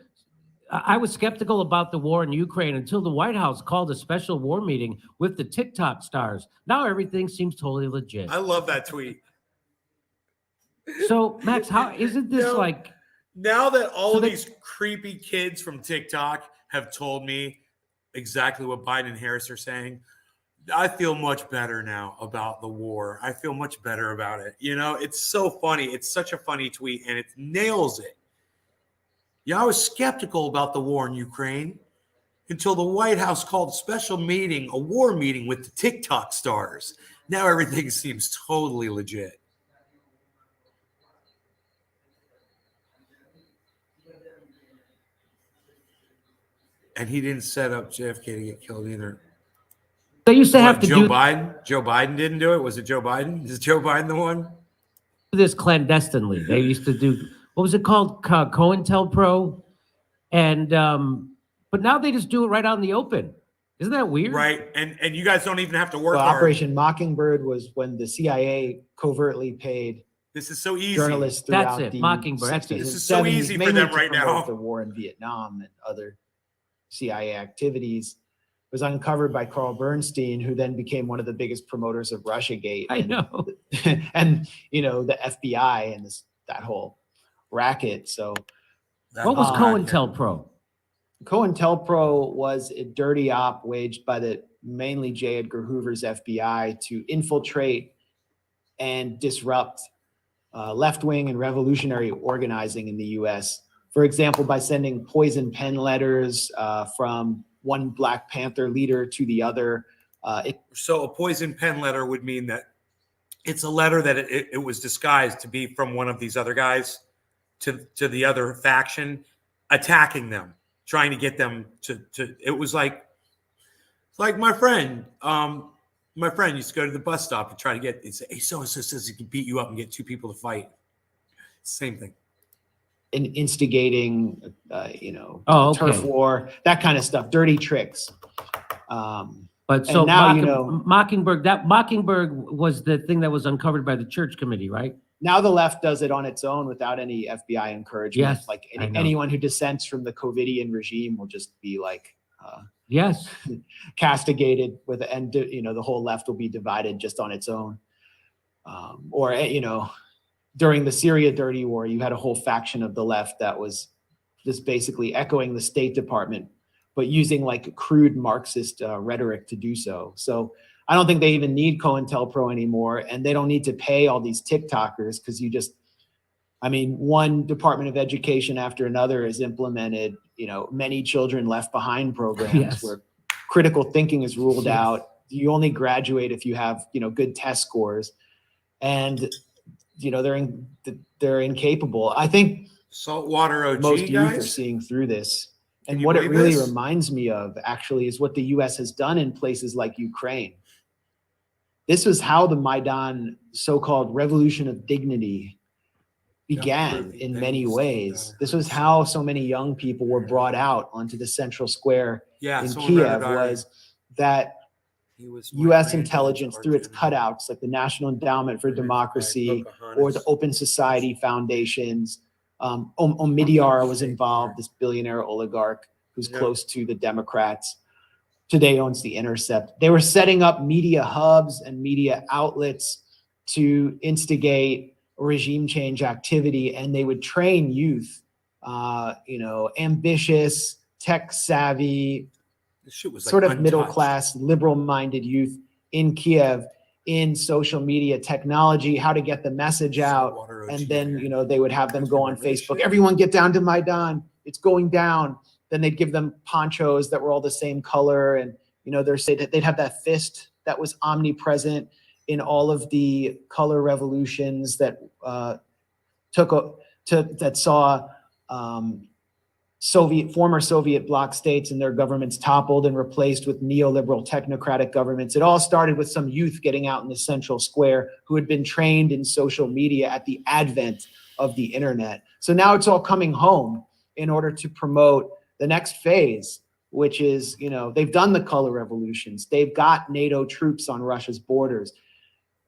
E: I was skeptical about the war in Ukraine until the White House called a special war meeting with the TikTok stars. Now everything seems totally legit.
A: I love that tweet.
E: So, Max, how isn't this
A: No.
E: like
A: Now that all
E: So
A: of
E: they-
A: these creepy kids from TikTok have told me exactly what Biden and Harris are saying, I feel much better now about the war. I feel much better about it. You know, it's so funny. It's such a funny tweet, and it nails it. Yeah, I was skeptical about the war in Ukraine until the White House called a special meeting, a war meeting with the TikTok stars. Now everything seems totally legit. And he didn't set up JFK to get killed either.
E: they used to have
A: What,
E: to
A: Joe
E: do
A: Biden? Joe Biden didn't do it? Was it Joe Biden? Is Joe Biden the one?
E: this clandestinely? They used to do what was it called? COINTELPRO, and but now they just do it right out in the open. Isn't that weird?
A: Right. And you guys don't even have to work
F: So
A: hard.
F: Operation Mockingbird was when the CIA covertly paid
A: This is so easy.
F: journalists
E: That's
F: throughout
E: it,
F: the
E: Mockingbird, that's
F: 60s
E: it.
F: and
A: This is so
F: 70s,
A: easy for
F: mainly
A: them
F: to
A: right
F: promote
A: now.
F: the war in Vietnam and other CIA activities. It was uncovered by Carl Bernstein, who then became one of the biggest promoters of Russiagate.
E: I know.
F: And you know, the FBI and that whole racket. So
E: What was
F: Uh,
E: COINTELPRO?
F: COINTELPRO was a dirty op waged by the mainly J. Edgar Hoover's FBI to infiltrate and disrupt left-wing and revolutionary organizing in the U.S. For example, by sending poison pen letters from one Black Panther leader to the other.
A: So a poison pen letter would mean that it's a letter that it was disguised to be from one of these other guys to the other faction, attacking them, trying to get them to it was like my friend used to go to the bus stop and try to get, say, hey, so-and-so says he can beat you up and get two people to fight. Same thing.
F: Instigating,
E: Oh, okay.
F: turf war, that kind of stuff, dirty tricks.
E: But so
F: now, you know-
E: Mockingbird, that Mockingbird was the thing that was uncovered by the church committee, right?
F: Now the left does it on its own without any FBI encouragement.
E: Yes,
F: Like
E: I know.
F: anyone who dissents from the COVIDian regime will just be like
E: Yes.
F: castigated with, and the whole left will be divided just on its own. During the Syria dirty war, you had a whole faction of the left that was just basically echoing the State Department, but using like crude Marxist rhetoric to do so. So I don't think they even need COINTELPRO anymore, and they don't need to pay all these TikTokers because one Department of Education after another has implemented, many children left behind programs
E: Yes.
F: where critical thinking is ruled
E: Yes.
F: out. You only graduate if you have, good test scores, and they're incapable. I think
A: Saltwater OG
F: most youth are
A: guys.
F: seeing through this.
A: Can
F: And
A: you
F: what it
A: believe
F: really
A: this?
F: reminds me of actually is what the US has done in places like Ukraine. this was how the Maidan so-called revolution of dignity began in many ways. This was how so many young people were brought out onto the central square
A: Yeah,
F: in
A: someone wrote
F: Kiev,
A: about it.
F: was that
A: He was my
F: U.S.
A: granddad's
F: intelligence, through its
A: arch enemy.
F: cutouts, like the National Endowment for
A: Written by
F: Democracy
A: Pocahontas.
F: or the Open Society Foundations. Omidyar was involved, this billionaire oligarch who's
A: Yeah.
F: close to the Democrats. Today owns The Intercept. They were setting up media hubs and media outlets to instigate regime change activity, and they would train youth, ambitious, tech savvy,
A: This shit was
F: sort
A: like
F: of middle
A: untouched.
F: class, liberal minded youth in Kiev in social media technology, how to get the message out.
A: Saltwater OG,
F: And then,
A: man.
F: they would have them go on
A: Remember this
F: Facebook.
A: shit?
F: Everyone get down to Maidan. It's going down. Then they'd give them ponchos that were all the same color. And, they'd have that fist that was omnipresent in all of the color revolutions that saw former Soviet bloc states and their governments toppled and replaced with neoliberal technocratic governments. It all started with some youth getting out in the central square who had been trained in social media at the advent of the internet. So now it's all coming home in order to promote the next phase, which is, they've done the color revolutions. They've got NATO troops on Russia's borders.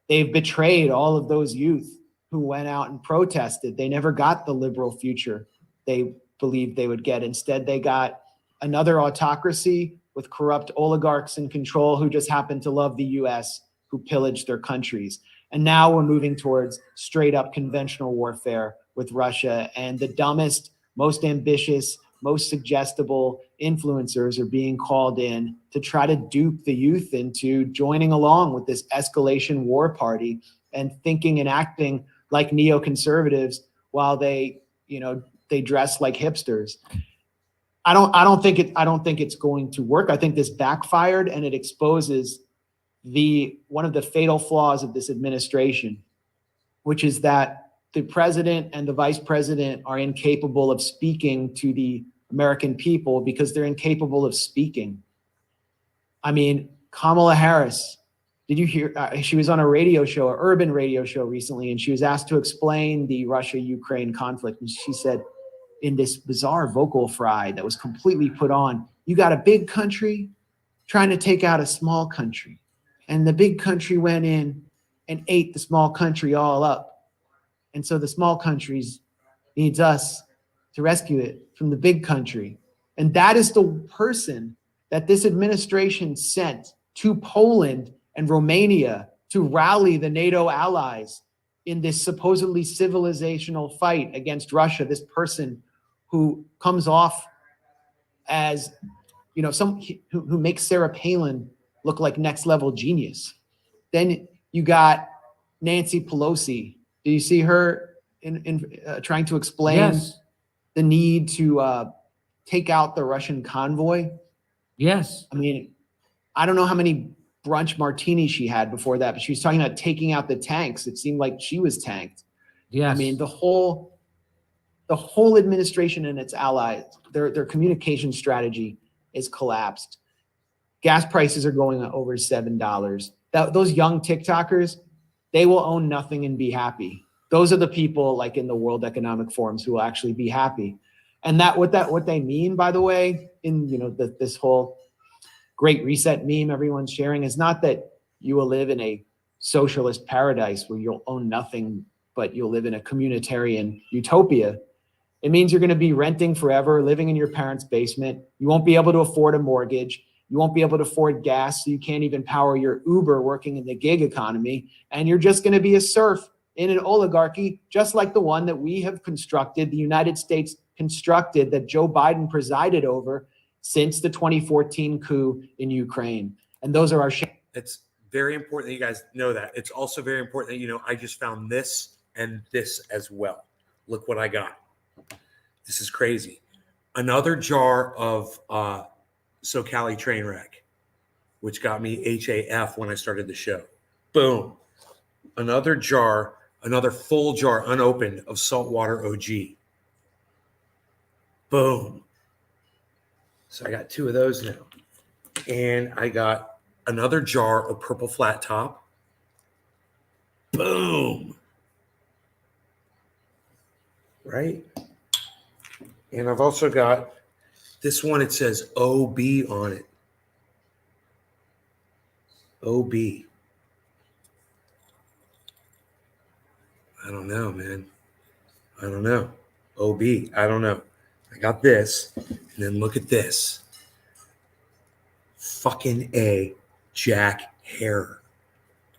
F: They've betrayed all of those youth who went out and protested. They never got the liberal future they believed they would get. Instead, they got another autocracy with corrupt oligarchs in control who just happen to love the US, who pillaged their countries. And now we're moving towards straight up conventional warfare with Russia. And the dumbest, most ambitious, most suggestible influencers are being called in to try to dupe the youth into joining along with this escalation war party and thinking and acting like neoconservatives while they dress like hipsters. I don't think it's going to work. I think this backfired, and it exposes one of the fatal flaws of this administration, which is that the president and the vice president are incapable of speaking to the American people because they're incapable of speaking. I mean, Kamala Harris, did you hear? She was on a radio show, an urban radio show recently, and she was asked to explain the Russia-Ukraine conflict. And she said, in this bizarre vocal fry that was completely put on, you got a big country trying to take out a small country. And the big country went in and ate the small country all up. And so the small countries needs us to rescue it from the big country. And that is the person that this administration sent to Poland and Romania to rally the NATO allies in this supposedly civilizational fight against Russia. This person who comes off as, who makes Sarah Palin look like next level genius. Then you got Nancy Pelosi. Do you see her in trying to explain
E: Yes.
F: the need to take out the Russian convoy?
E: Yes.
F: I mean, I don't know how many brunch martinis she had before that, but she was talking about taking out the tanks. It seemed like she was tanked.
E: Yes.
F: I mean, the whole administration and its allies, their communication strategy is collapsed. Gas prices are going over $7. Those young TikTokers, they will own nothing and be happy. Those are the people like in the World Economic Forums who will actually be happy. And what they mean, by the way, in this whole Great Reset meme everyone's sharing is not that you will live in a socialist paradise where you'll own nothing, but you'll live in a communitarian utopia. It means you're going to be renting forever, living in your parents' basement. You won't be able to afford a mortgage. You won't be able to afford gas, so you can't even power your Uber working in the gig economy. And you're just going to be a serf in an oligarchy, just like the one that we have constructed, the United States constructed, that Joe Biden presided over since the 2014 coup in Ukraine. And those are our
A: It's very important that you guys know that. It's also very important that I just found this and this as well. Look what I got. This is crazy. Another jar of SoCali Trainwreck, which got me HAF when I started the show. Boom. Another full jar unopened of Saltwater OG. Boom. So I got 2 of those now. And I got another jar of Purple Flat Top Boom. Right? And I've also got this one, it says OB on it. OB. I don't know, man. I don't know. OB. I don't know. I got this. And then look at this. Fucking A. Jack Hare.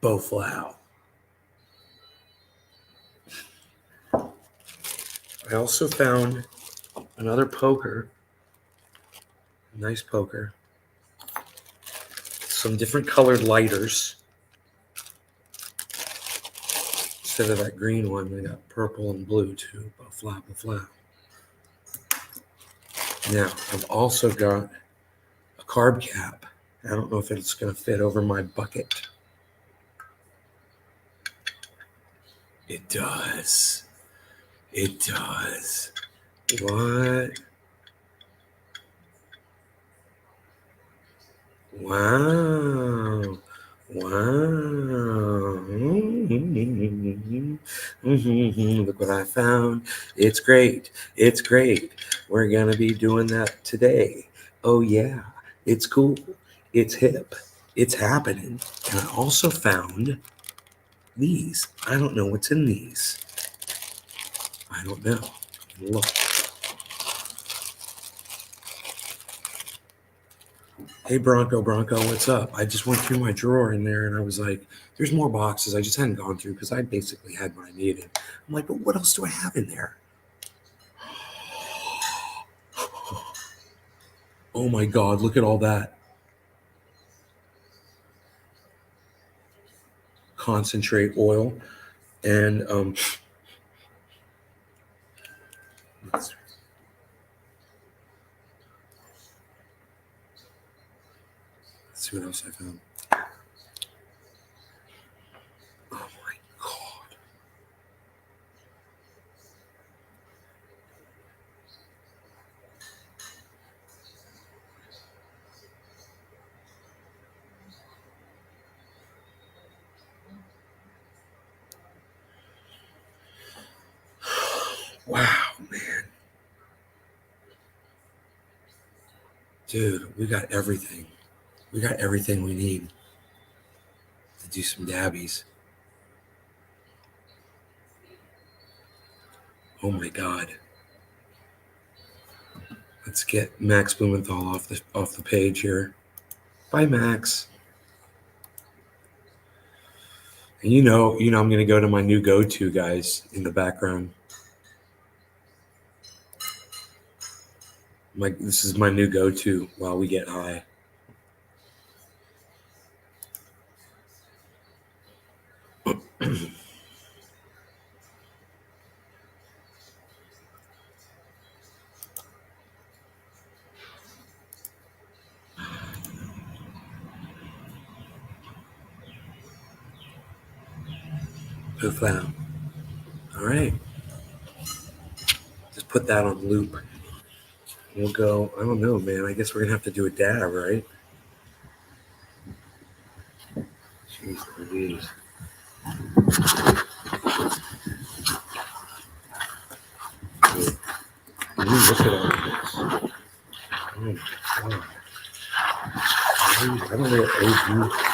A: Boflau. I also found another poker. Nice poker. Some different colored lighters. Instead of that green one, we got purple and blue too. Boflau, Boflau. Now, I've also got a carb cap. I don't know if it's going to fit over my bucket. It does. It does. What? Wow. Wow. Look what I found. It's great. It's great. We're going to be doing that today. Oh, yeah. It's cool. It's hip. It's happening. And I also found these. I don't know what's in these. I don't know. Look. Hey, Bronco, what's up? I just went through my drawer in there and I was like, there's more boxes I just hadn't gone through because I basically had what I needed. I'm like, but what else do I have in there? Oh my God, look at all that. Concentrate oil. And let's see what else I found. Oh my God. Wow, man. Dude, we got everything. We got everything we need to do some dabbies. Oh my God. Let's get Max Blumenthal off the page here. Bye, Max. And you know, I'm gonna go to my new go-to guys in the background. This is my new go-to while we get high. Boflau. All right. Just put that on loop. We'll go, I don't know, man. I guess we're going to have to do a dab, right? Jeez Louise. Can you look at all this? Oh my God. I don't know what OG.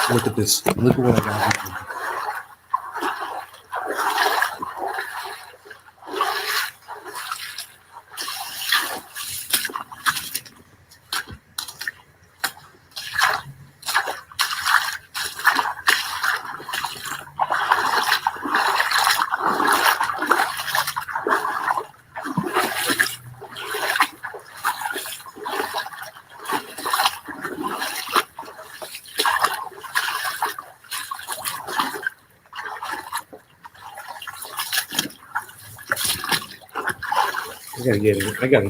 A: Look at this. Look at what I got here. I gotta get into that. I gotta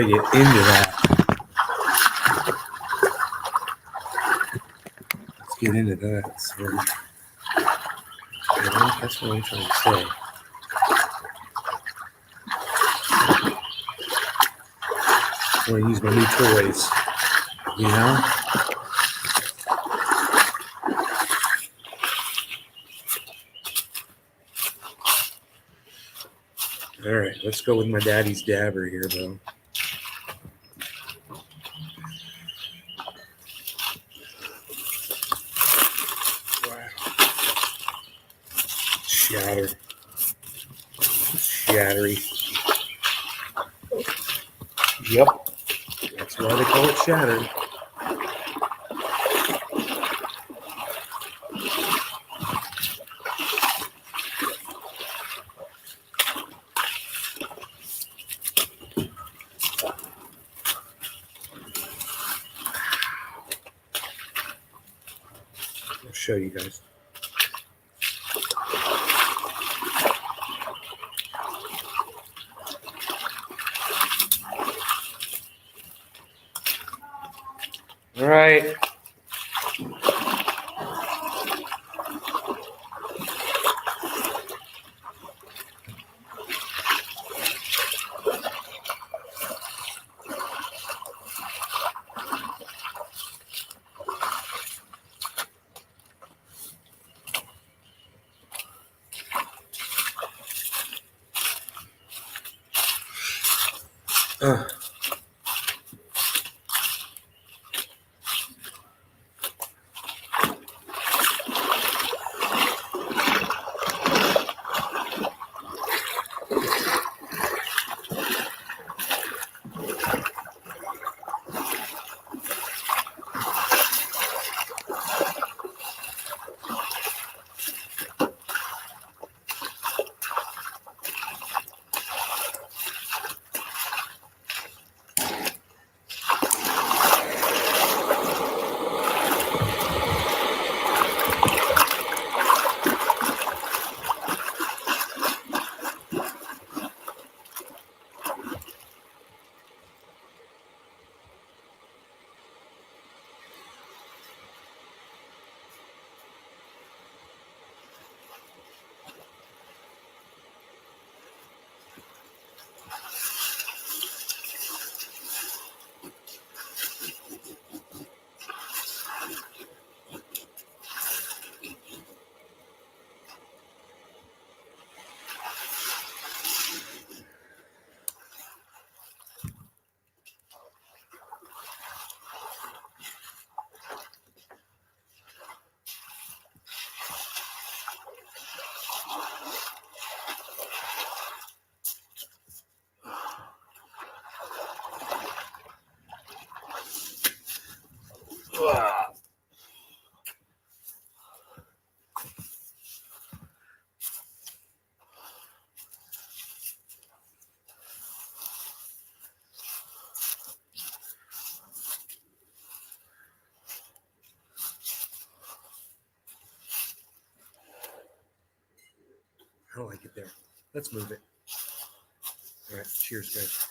A: get into that. Let's get into that. So, that's what I'm trying to say. I want to use my new toys, you know? All right, let's go with my daddy's dabber here, though. Wow. Shatter. Shattery. Yep. That's why they call it shattered. I'll show you guys. All right. I don't like it there. Let's move it. All right. Cheers, guys.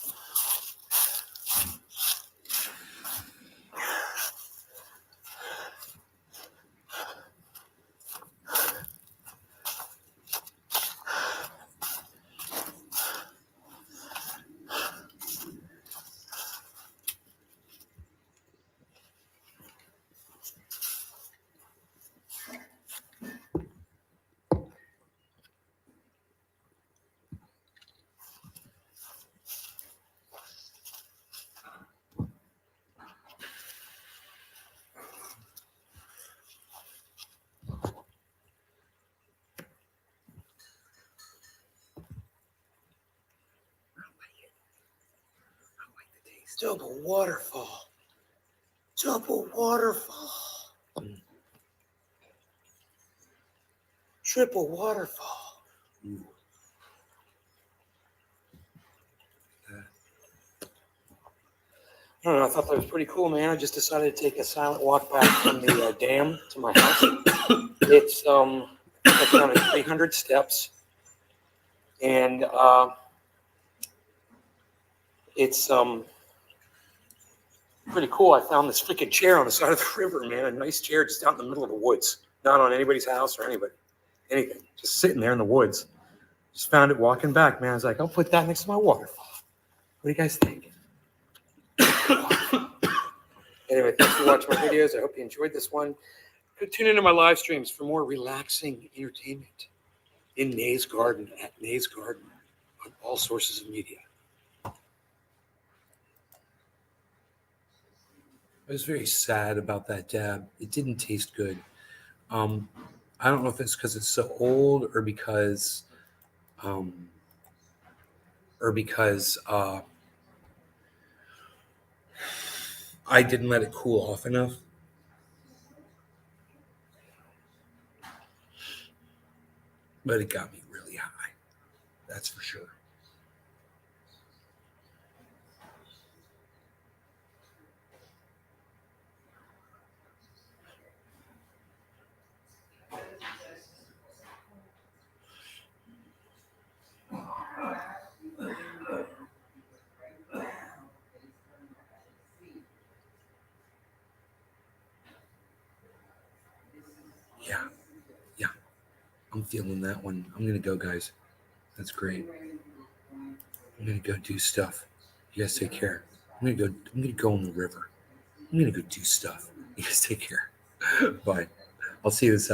A: Double waterfall. Double waterfall. Triple waterfall. Ooh. I don't know. I thought that was pretty cool, man. I just decided to take a silent walk back from the dam to my house. It's I counted 300 steps. And it's pretty cool. I found this freaking chair on the side of the river, man. A nice chair just out in the middle of the woods, not on anybody's house or anything. Just sitting there in the woods. Just found it walking back, man. I was like, I'll put that next to my waterfall. What do you guys think? Anyway, thanks for watching my videos. I hope you enjoyed this one. Tune into my live streams for more relaxing entertainment in Nay's Garden, at Nay's Garden, on all sources of media. I was very sad about that dab. It didn't taste good. I don't know if it's because it's so old or because I didn't let it cool off enough. But it got me really high. That's for sure. Yeah. I'm feeling that one. I'm gonna go, guys. That's great. I'm gonna go do stuff. You guys take care. I'm gonna go on the river. I'm gonna go do stuff. You guys take care. Bye. I'll see you this